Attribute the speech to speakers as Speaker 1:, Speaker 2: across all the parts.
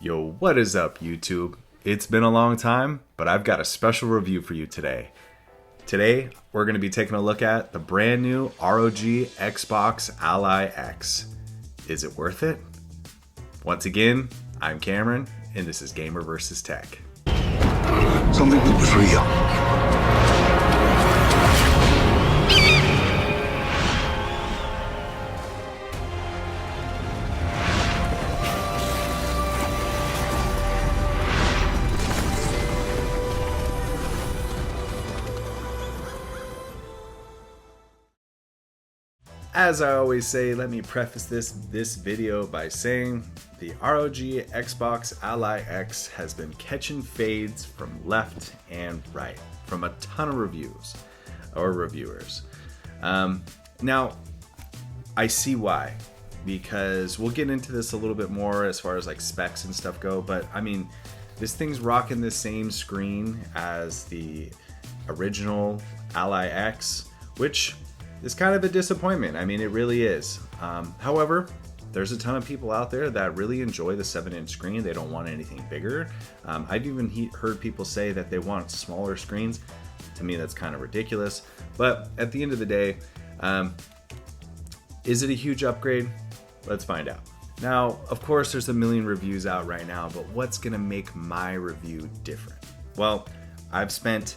Speaker 1: Yo, what is up, YouTube? It's been a long time, but I've got a special review for you today. Today, we're going to be taking a look at the brand new ROG Xbox Ally X. Is it worth it? Once again, I'm Cameron, and this is Gamer vs. Tech.
Speaker 2: Something that was real.
Speaker 1: As I always say, let me preface this video by saying the ROG Xbox Ally X has been catching fades from left and right from a ton of reviews or reviewers. Now, I see why, because we'll get into this a little bit more as far as like specs and stuff go, but I mean, this thing's rocking the same screen as the original Ally X, which is kind of a disappointment. I mean, it really is. However, there's a ton of people out there that really enjoy the 7-inch screen. They don't want anything bigger. I've even heard people say that they want smaller screens. To me, that's kind of ridiculous. But at the end of the day, is it a huge upgrade? Let's find out. Now, of course, there's a million reviews out right now, but what's gonna make my review different? Well, I've spent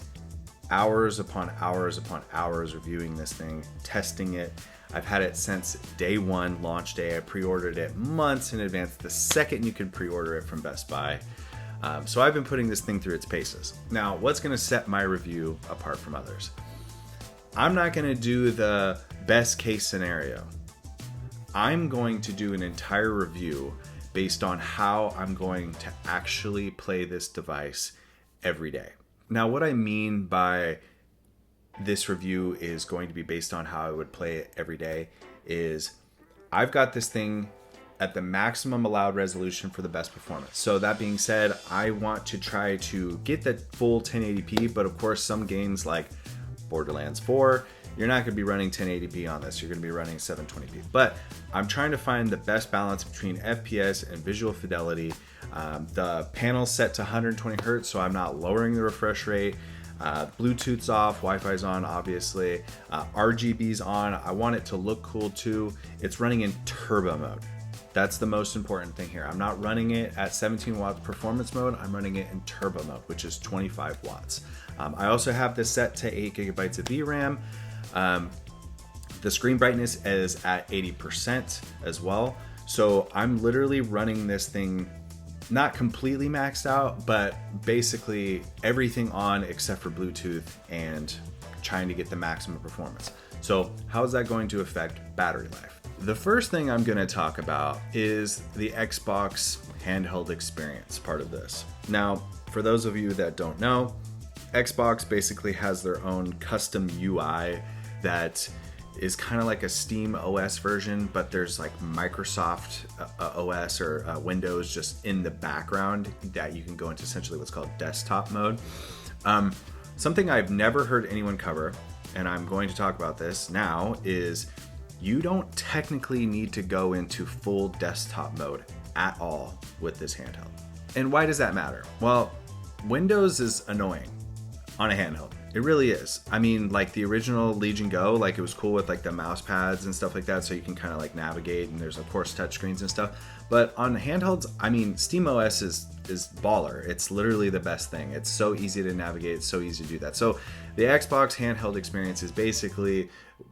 Speaker 1: hours upon hours upon hours reviewing this thing, testing it. I've had it since day one, launch day. I pre-ordered it months in advance, the second you could pre-order it from Best Buy. So I've been putting this thing through its paces. Now, what's gonna set my review apart from others? I'm not gonna do the best case scenario. I'm going to do an entire review based on how I'm going to actually play this device every day. Now, what I mean by this review is going to be based on how I would play it every day is I've got this thing at the maximum allowed resolution for the best performance. So that being said, I want to try to get the full 1080p, but of course some games like Borderlands 4, you're not going to be running 1080p on this. You're going to be running 720p. But I'm trying to find the best balance between FPS and visual fidelity. The panel's set to 120 hertz, so I'm not lowering the refresh rate. Bluetooth's off, Wi-Fi's on, obviously. RGB's on. I want it to look cool too. It's running in turbo mode. That's the most important thing here. I'm not running it at 17 watts performance mode. I'm running it in turbo mode, which is 25 watts. I also have this set to 8 gigabytes of VRAM. The screen brightness is at 80% as well. So I'm literally running this thing not completely maxed out, but basically everything on except for Bluetooth and trying to get the maximum performance. So how is that going to affect battery life? The first thing I'm going to talk about is the Xbox handheld experience part of this. Now, for those of you that don't know, Xbox basically has their own custom UI that is kind of like a SteamOS version, but there's like Microsoft OS or Windows just in the background that you can go into essentially what's called desktop mode. Something I've never heard anyone cover, and I'm going to talk about this now, is you don't technically need to go into full desktop mode at all with this handheld. And why does that matter? Well, Windows is annoying on a handheld. It really is. I mean, like the original Legion Go, like it was cool with like the mouse pads and stuff like that, so you can kind of like navigate, and there's of course touchscreens and stuff. But on handhelds, I mean, SteamOS is baller. It's literally the best thing. It's so easy to navigate. It's so easy to do that. So the Xbox handheld experience is basically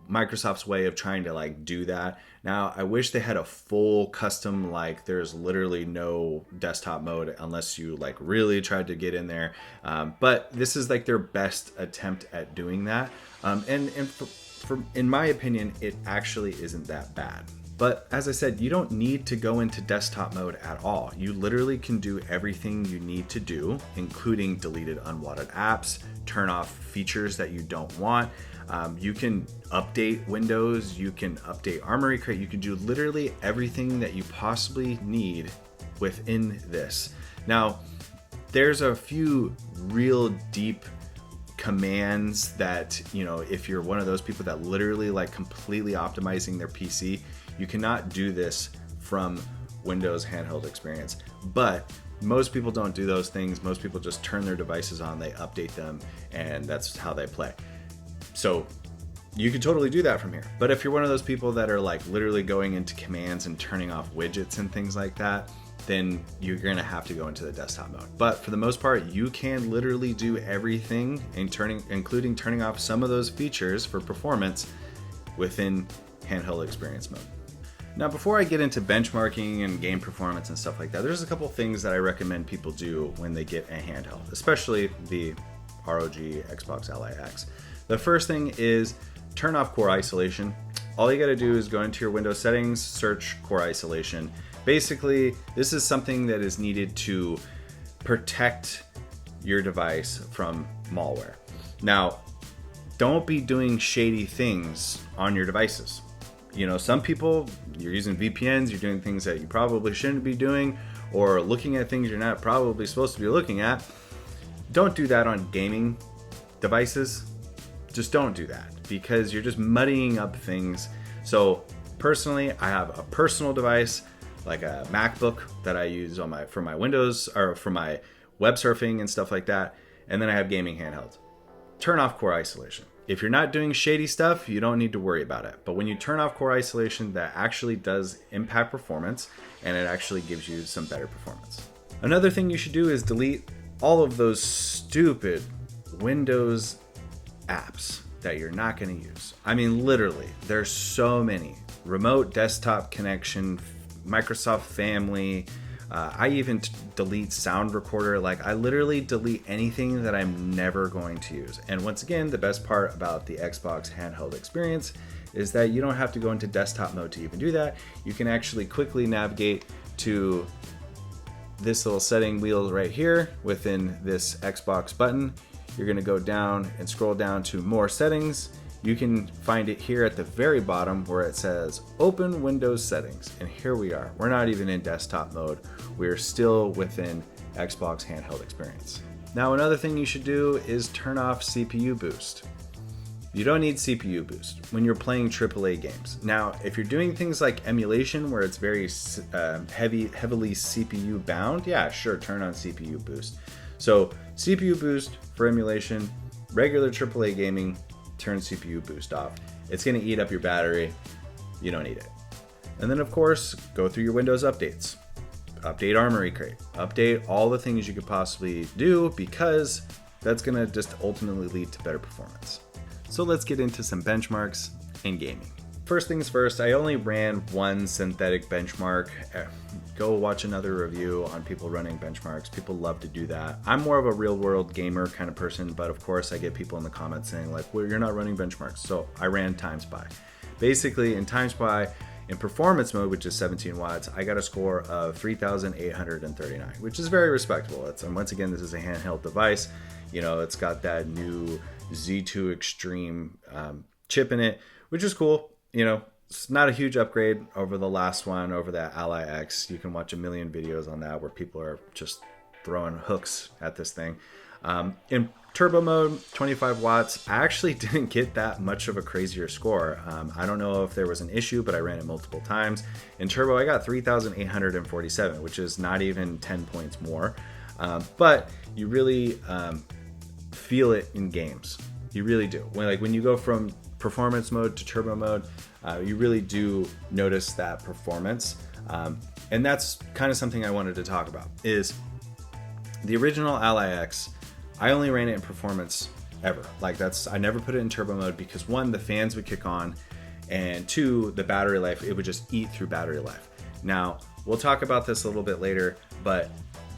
Speaker 1: Microsoft's way of trying to like do that. Now, I wish they had a full custom, like there's literally no desktop mode unless you like really tried to get in there. But this is like their best attempt at doing that. In my opinion, it actually isn't that bad. But as I said, you don't need to go into desktop mode at all. You literally can do everything you need to do, including deleted unwanted apps, turn off features that you don't want. You can update Windows, you can update Armory Crate, you can do literally everything that you possibly need within this. Now, there's a few real deep commands that, you know, if you're one of those people that literally like completely optimizing their PC, you cannot do this from Windows handheld experience. But Most people don't do those things. Most people just turn their devices on, they update them, and that's how they play. So you can totally do that from here. But if you're one of those people that are like literally going into commands and turning off widgets and things like that, then you're gonna have to go into the desktop mode. But for the most part, you can literally do everything, including turning off some of those features for performance within handheld experience mode. Now, before I get into benchmarking and game performance and stuff like that, there's a couple things that I recommend people do when they get a handheld, especially the ROG Xbox Ally X. The first thing is turn off core isolation. All you gotta do is go into your Windows settings, search core isolation. Basically, this is something that is needed to protect your device from malware. Now, don't be doing shady things on your devices. You know, some people, you're using VPNs, you're doing things that you probably shouldn't be doing, or looking at things you're not probably supposed to be looking at. Don't do that on gaming devices. Just don't do that, because you're just muddying up things. So personally, I have a personal device, like a MacBook that I use for my Windows or for my web surfing and stuff like that. And then I have gaming handhelds. Turn off core isolation. If you're not doing shady stuff, you don't need to worry about it. But when you turn off core isolation, that actually does impact performance, and it actually gives you some better performance. Another thing you should do is delete all of those stupid Windows apps that you're not going to use. I mean, literally, there's so many. Remote desktop connection, Microsoft Family. I even delete sound recorder. Like, I literally delete anything that I'm never going to use. And once again, the best part about the Xbox handheld experience is that you don't have to go into desktop mode to even do that. You can actually quickly navigate to this little setting wheel right here within this Xbox button. You're going to go down and scroll down to more settings. You can find it here at the very bottom where it says open Windows settings. And here we are. We're not even in desktop mode. We're still within Xbox handheld experience. Now, another thing you should do is turn off CPU boost. You don't need CPU boost when you're playing AAA games. Now, if you're doing things like emulation where it's very heavily CPU bound, yeah, sure, turn on CPU boost. So CPU boost for emulation, regular AAA gaming, turn CPU boost off. It's going to eat up your battery. You don't need it. And then, of course, go through your Windows updates. Update Armory Crate. Update all the things you could possibly do, because that's going to just ultimately lead to better performance. So let's get into some benchmarks in gaming. First things first, I only ran one synthetic benchmark. Go watch another review on people running benchmarks. People love to do that. I'm more of a real world gamer kind of person, but of course I get people in the comments saying like, well, you're not running benchmarks. So I ran TimeSpy. Basically in TimeSpy, in performance mode, which is 17 watts, I got a score of 3,839, which is very respectable. And once again, this is a handheld device. You know, it's got that new Z2 Extreme chip in it, which is cool. You know, it's not a huge upgrade over the last one, over the Ally X. You can watch a million videos on that where people are just throwing hooks at this thing. In turbo mode, 25 watts, I actually didn't get that much of a crazier score. I don't know if there was an issue, but I ran it multiple times. In turbo, I got 3,847, which is not even 10 points more. But you really feel it in games. You really do. When you go from performance mode to turbo mode, you really do notice that performance. And that's kind of something I wanted to talk about, is the original Ally X, I only ran it in performance ever. I never put it in turbo mode because one, the fans would kick on, and two, the battery life, it would just eat through battery life. Now, we'll talk about this a little bit later, but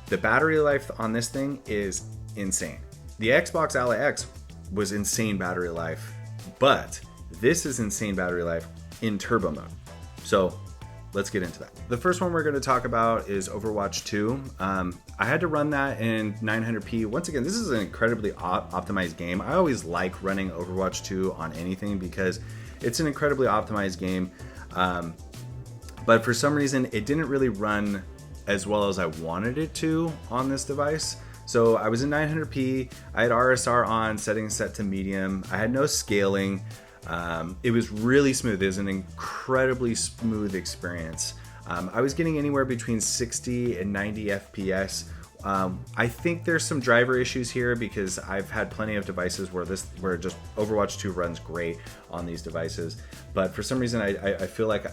Speaker 1: the battery life on this thing is insane. The Xbox Ally X was insane battery life, but this is insane battery life in turbo mode. So let's get into that. The first one we're going to talk about is Overwatch 2. I had to run that in 900p. Once again, this is an incredibly optimized game. I always like running Overwatch 2 on anything because it's an incredibly optimized game. But for some reason, it didn't really run as well as I wanted it to on this device. So I was in 900p, I had RSR on, settings set to medium, I had no scaling. It was really smooth. It was an incredibly smooth experience. I was getting anywhere between 60 and 90 FPS I think there's some driver issues here because I've had plenty of devices where just Overwatch 2 runs great on these devices, but for some reason I feel like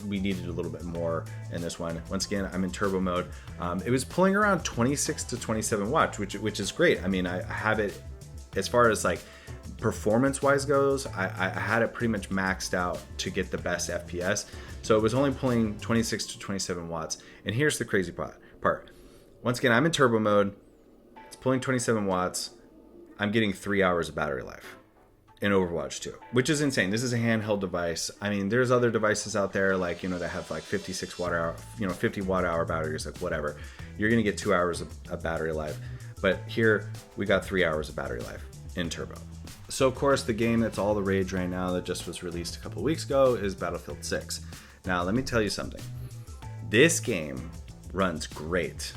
Speaker 1: we needed a little bit more in this one. Once again, I'm in turbo mode. It was pulling around 26 to 27 watts, which is great. I mean, I have it as far as like performance wise goes. I had it pretty much maxed out to get the best FPS. So it was only pulling 26 to 27 watts. And here's the crazy part. Once again, I'm in turbo mode. It's pulling 27 watts. I'm getting 3 hours of battery life in Overwatch 2, which is insane. This is a handheld device. I mean, there's other devices out there like, that have like 56 watt hour, 50 watt hour batteries, like whatever. You're going to get 2 hours of battery life. But here we got 3 hours of battery life in turbo. So of course, the game that's all the rage right now that just was released a couple weeks ago is Battlefield 6. Now, let me tell you something. This game runs great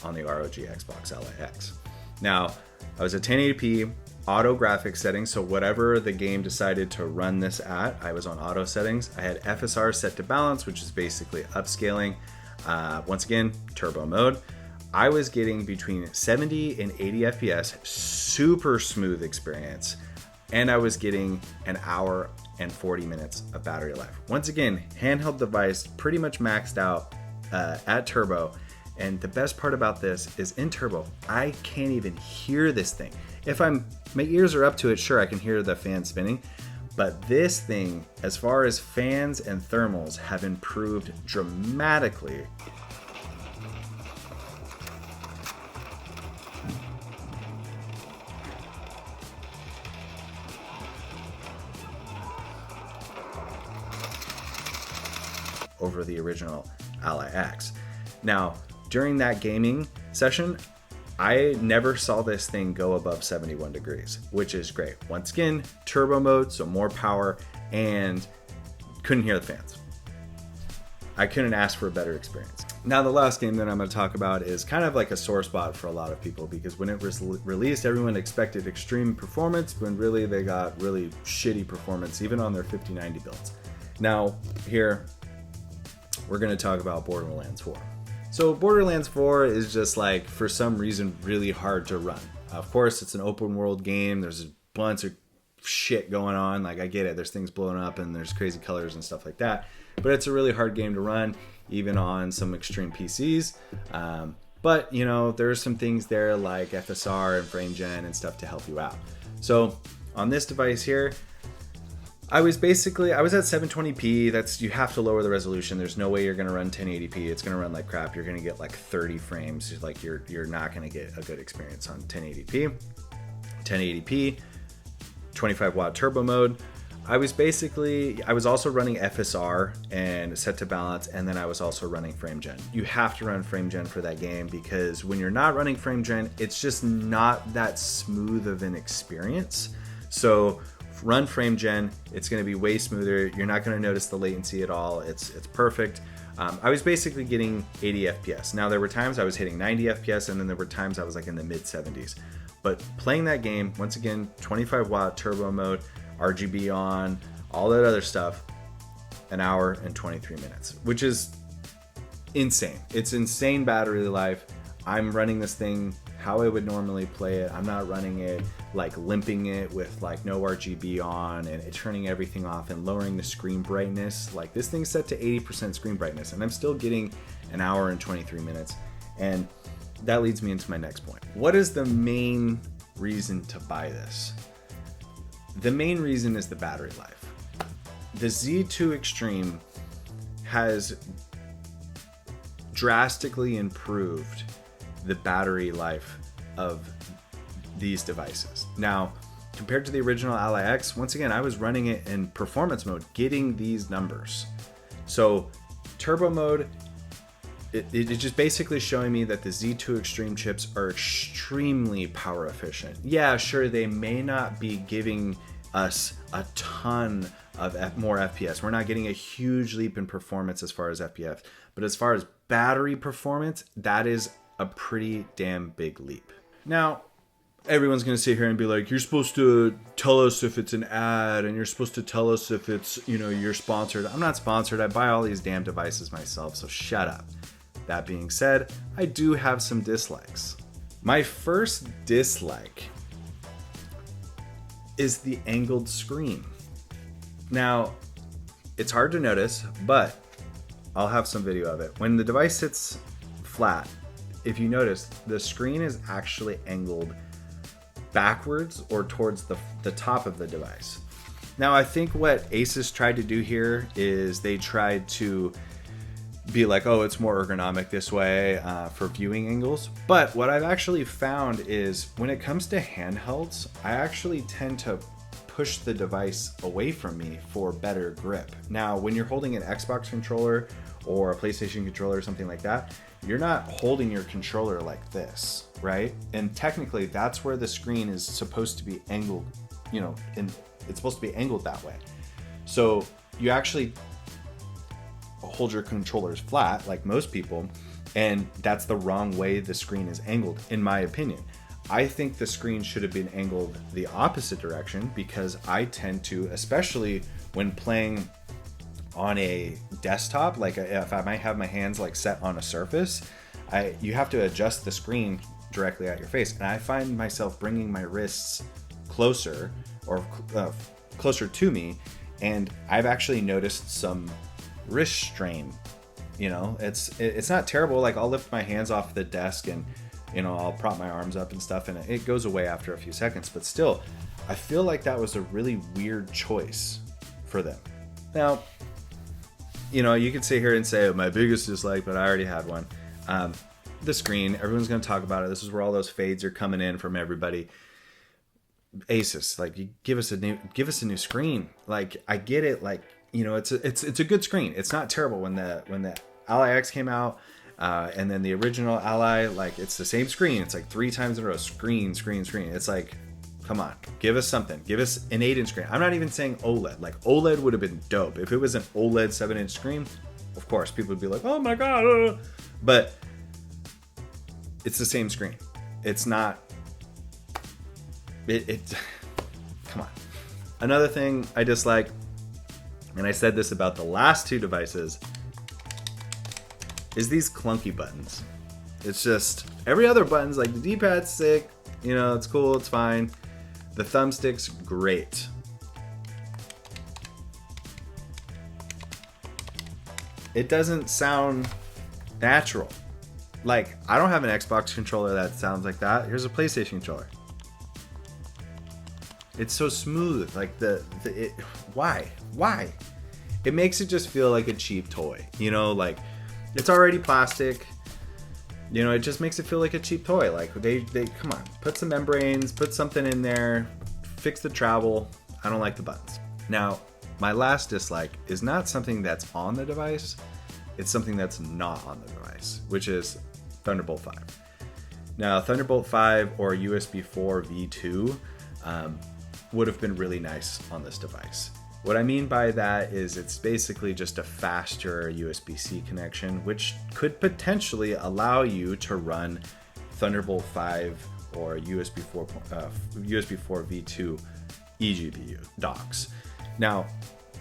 Speaker 1: on the ROG Xbox LIX. Now, I was at 1080p auto graphics settings, so whatever the game decided to run this at, I was on auto settings. I had FSR set to balance, which is basically upscaling. Once again, turbo mode. I was getting between 70 and 80 FPS, super smooth experience, and I was getting an hour and 40 minutes of battery life. Once again, handheld device, pretty much maxed out at turbo. And the best part about this is in turbo, I can't even hear this thing. If my ears are up to it, sure, I can hear the fan spinning. But this thing, as far as fans and thermals, have improved dramatically. Over the original LIX. Now, during that gaming session, I never saw this thing go above 71 degrees, which is great. Once again, turbo mode, so more power, and couldn't hear the fans. I couldn't ask for a better experience. Now, the last game that I'm going to talk about is kind of like a sore spot for a lot of people, because when it was released, everyone expected extreme performance, when really they got really shitty performance, even on their 5090 builds. Now, here, we're going to talk about Borderlands 4. So Borderlands 4 is just like, for some reason, really hard to run. Of course, it's an open world game. There's a bunch of shit going on. Like, I get it. There's things blowing up and there's crazy colors and stuff like that. But it's a really hard game to run, even on some extreme PCs. But, there's some things there like FSR and frame gen and stuff to help you out. So on this device here, I was at 720p. You have to lower the resolution. There's no way you're going to run 1080p. It's going to run like crap. You're going to get like 30 frames. Like you're not going to get a good experience on 1080p. 1080p, 25 watt turbo mode. I was also running FSR and set to balance, and then I was also running frame gen. You have to run frame gen for that game, because when you're not running frame gen, it's just not that smooth of an experience. So run frame gen, it's going to be way smoother. You're not going to notice the latency at all. It's perfect. I was basically getting 80 FPS. Now, there were times I was hitting 90 FPS, and then there were times I was like in the mid 70s. But playing that game, once again, 25 watt turbo mode, RGB on, all that other stuff, an hour and 23 minutes, which is insane. It's insane battery life. I'm running this thing how I would normally play it. I'm not running it like limping it with like no RGB on and turning everything off and lowering the screen brightness. Like, this thing's set to 80% screen brightness, and I'm still getting an hour and 23 minutes. And that leads me into my next point. What is the main reason to buy this? The main reason is the battery life. The Z2 Extreme has drastically improved the battery life of these devices. Now, compared to the original LIX, once again, I was running it in performance mode, getting these numbers. So turbo mode, it's just basically showing me that the Z2 Extreme chips are extremely power efficient. Yeah, sure, they may not be giving us a ton of more FPS. We're not getting a huge leap in performance as far as FPS, but as far as battery performance, that is a pretty damn big leap. Now, everyone's going to sit here and be like, you're supposed to tell us if it's an ad, and you're supposed to tell us if it's, you're sponsored. I'm not sponsored. I buy all these damn devices myself, so shut up. That being said, I do have some dislikes. My first dislike is the angled screen. Now, it's hard to notice, but I'll have some video of it. When the device sits flat, if you notice, the screen is actually angled backwards or towards the top of the device. Now, I think what Asus tried to do here is they tried to be like, oh, it's more ergonomic this way for viewing angles. But what I've actually found is when it comes to handhelds, I actually tend to push the device away from me for better grip. Now, when you're holding an Xbox controller or a PlayStation controller or something like that, you're not holding your controller like this, right? And technically, that's where the screen is supposed to be angled, you know, and it's supposed to be angled that way. So you actually hold your controllers flat like most people, and that's the wrong way the screen is angled, in my opinion. I think the screen should have been angled the opposite direction, because I tend to, especially when playing on a desktop, like if I might have my hands like set on a surface, you have to adjust the screen directly at your face, and I find myself bringing my wrists closer or closer to me, and I've actually noticed some wrist strain. You know, it's not terrible. Like, I'll lift my hands off the desk and, you know, I'll prop my arms up and stuff, and it goes away after a few seconds, but still, I feel like that was a really weird choice for them. Now, you know, you could sit here and say, oh, my biggest dislike, but I already had one. The screen, everyone's going to talk about it. This is where all those fades are coming in from everybody. Asus, like, you give us a new screen. Like, I get it. Like, you know, it's a good screen. It's not terrible. When the Ally X came out, and then the original Ally, like, it's the same screen. It's like 3 times in a row, screen. It's like, come on, give us something. Give us an 8-inch screen. I'm not even saying OLED. Like, OLED would have been dope. If it was an OLED 7-inch screen, of course, people would be like, oh my God. But it's the same screen. It's not, come on. Another thing I dislike, and I said this about the last 2 devices, is these clunky buttons. It's just, every other button's like, the D-pad's sick, you know, it's cool, it's fine. The thumbstick's great. It doesn't sound natural. Like, I don't have an Xbox controller that sounds like that. Here's a PlayStation controller. It's so smooth. Like, why? It makes it just feel like a cheap toy. You know, like, it's already plastic. You know, it just makes it feel like a cheap toy. Like, they come on, put some membranes, put something in there, fix the travel. I don't like the buttons. Now, my last dislike is not something that's on the device. It's something that's not on the device, which is Thunderbolt 5. Now, Thunderbolt 5 or USB 4 V2 would have been really nice on this device. What I mean by that is it's basically just a faster USB-C connection, which could potentially allow you to run Thunderbolt 5 or USB 4 V2 eGPU docks. Now,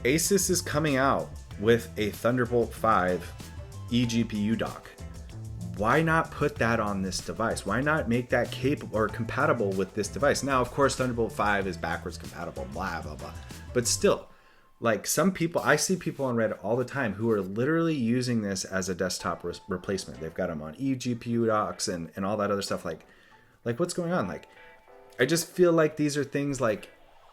Speaker 1: Asus is coming out with a Thunderbolt 5 eGPU dock. Why not put that on this device? Why not make that capable or compatible with this device? Now, of course, Thunderbolt 5 is backwards compatible, blah, blah, blah. But still, like, some people, I see people on Reddit all the time who are literally using this as a desktop replacement. They've got them on eGPU docks and all that other stuff. Like what's going on? Like, I just feel like these are things like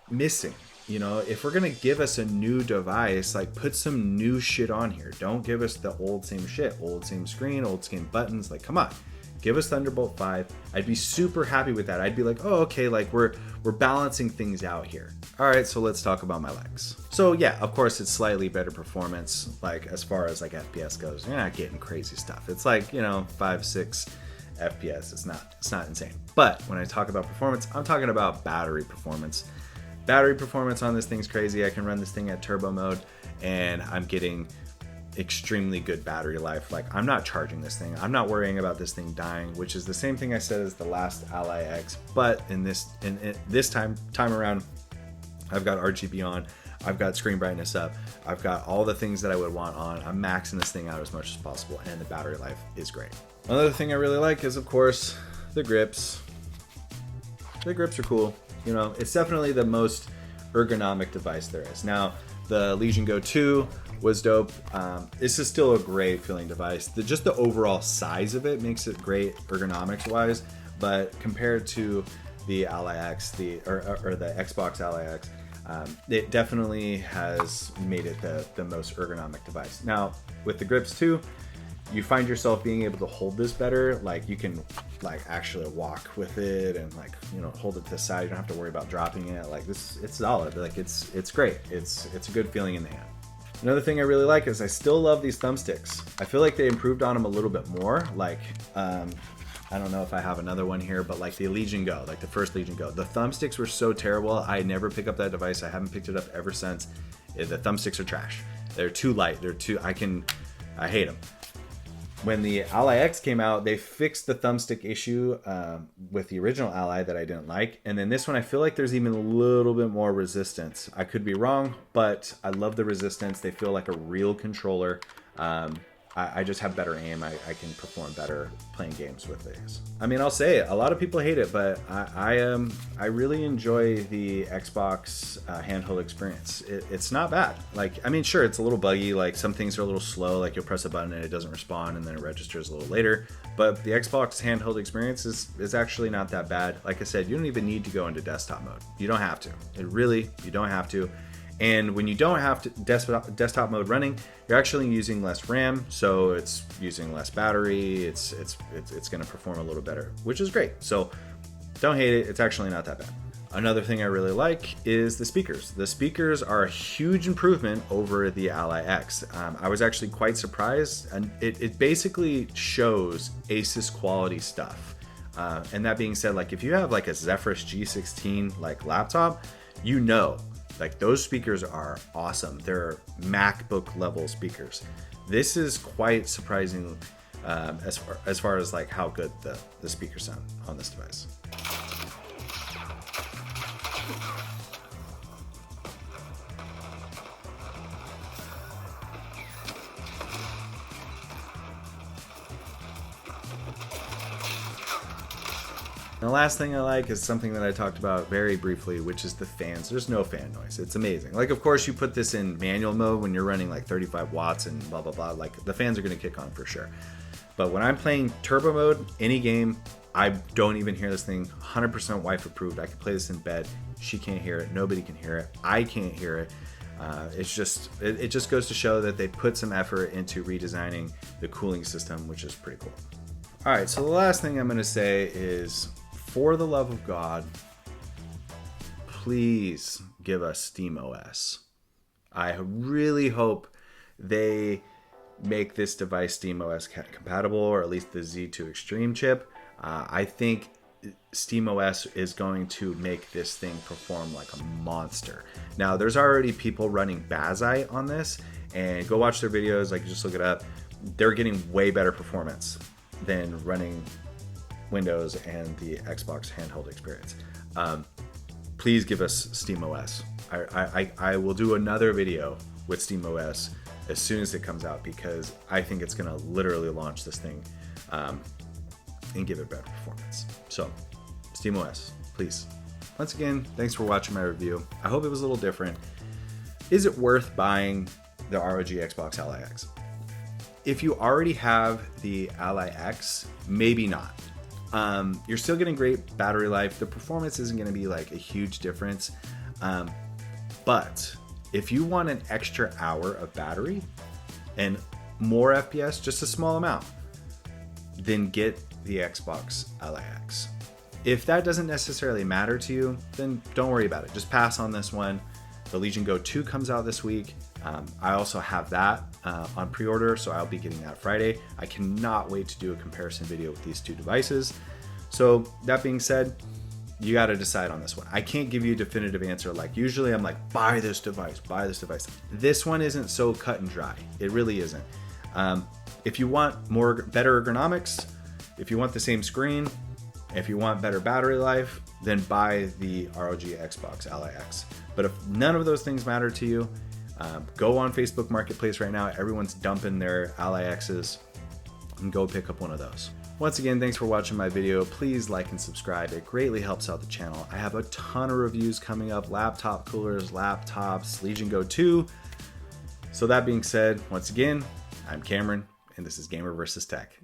Speaker 1: missing. You know, if we're going to give us a new device, like, put some new shit on here. Don't give us the old same shit, old same screen, old same buttons. Like, come on, give us Thunderbolt 5. I'd be super happy with that. I'd be like, oh, okay, like, we're balancing things out here. All right, so let's talk about my legs. So yeah, of course, it's slightly better performance, like, as far as like FPS goes. You're not getting crazy stuff. It's like, you know, 5-6 FPS. It's not insane. But when I talk about performance, I'm talking about battery performance. Battery performance on this thing's crazy. I can run this thing at turbo mode, and I'm getting extremely good battery life. Like, I'm not charging this thing. I'm not worrying about this thing dying, which is the same thing I said as the last Ally X. But in this time around, I've got RGB on. I've got screen brightness up. I've got all the things that I would want on. I'm maxing this thing out as much as possible, and the battery life is great. Another thing I really like is, of course, the grips. The grips are cool. You know, it's definitely the most ergonomic device there is. Now, the Legion Go 2 was dope. This is still a great feeling device. Just the overall size of it makes it great ergonomics wise, but compared to the Ally X, or the Xbox Ally X, it definitely has made it the most ergonomic device. Now, with the grips too, you find yourself being able to hold this better. Like, you can like actually walk with it and, like, you know, hold it to the side. You don't have to worry about dropping it. Like, this, it's solid. Like, it's great. It's a good feeling in the hand. Another thing I really like is I still love these thumbsticks. I feel like they improved on them a little bit more. Like, I don't know if I have another one here, but like the Legion Go, like the first Legion Go, the thumbsticks were so terrible. I never pick up that device. I haven't picked it up ever since. The thumbsticks are trash. They're too light. I hate them. When the Ally X came out, they fixed the thumbstick issue with the original Ally that I didn't like. And then this one, I feel like there's even a little bit more resistance. I could be wrong, but I love the resistance. They feel like a real controller. I just have better aim. I can perform better playing games with these. I mean, I'll say it. A lot of people hate it, but I really enjoy the Xbox handheld experience. It's not bad. Like, I mean, sure, it's a little buggy. Like, some things are a little slow. Like, you'll press a button and it doesn't respond, and then it registers a little later. But the Xbox handheld experience is actually not that bad. Like I said, you don't even need to go into desktop mode. You don't have to. You don't have to. And when you don't have to desktop mode running, you're actually using less RAM, so it's using less battery. It's going to perform a little better, which is great. So don't hate it. It's actually not that bad. Another thing I really like is the speakers. The speakers are a huge improvement over the Ally X. I was actually quite surprised, and it basically shows Asus quality stuff. And that being said, like, if you have like a Zephyrus G16 like laptop, you know, like, those speakers are awesome. They're MacBook level speakers. This is quite surprising as far as like how good the speakers sound on this device. And the last thing I like is something that I talked about very briefly, which is the fans. There's no fan noise. It's amazing. Like, of course, you put this in manual mode when you're running like 35 watts and blah, blah, blah. Like, the fans are going to kick on for sure. But when I'm playing turbo mode, any game, I don't even hear this thing. 100% wife approved. I can play this in bed. She can't hear it. Nobody can hear it. I can't hear it. It just goes to show that they put some effort into redesigning the cooling system, which is pretty cool. All right, so the last thing I'm going to say is, for the love of God, please give us SteamOS. I really hope they make this device SteamOS compatible, or at least the Z2 Extreme chip. I think SteamOS is going to make this thing perform like a monster. Now, there's already people running Bazai on this, and go watch their videos. Like, just look it up. They're getting way better performance than running Windows and the Xbox handheld experience. Please give us SteamOS. I will do another video with SteamOS as soon as it comes out, because I think it's going to literally launch this thing and give it better performance. So, SteamOS, please. Once again, thanks for watching my review. I hope it was a little different. Is it worth buying the ROG Xbox Ally X? If you already have the Ally X, maybe not. You're still getting great battery life. The performance isn't going to be like a huge difference. But if you want an extra hour of battery and more FPS, just a small amount, then get the Xbox Ally X. If that doesn't necessarily matter to you, then don't worry about it. Just pass on this one. The Legion Go 2 comes out this week. I also have that on pre-order, so I'll be getting that Friday. I cannot wait to do a comparison video with these two devices. So that being said, you got to decide on this one. I can't give you a definitive answer. Like, usually I'm like, buy this device, buy this device. This one isn't so cut and dry. It really isn't. If you want better ergonomics, if you want the same screen, If you want better battery life, then buy the ROG Xbox Ally X. But if none of those things matter to you, go on Facebook Marketplace right now. Everyone's dumping their Ally X's, and go pick up one of those. Once again, thanks for watching my video. Please like and subscribe. It greatly helps out the channel. I have a ton of reviews coming up, laptop coolers, laptops, Legion Go 2. So that being said, once again, I'm Cameron, and this is Gamer vs. Tech.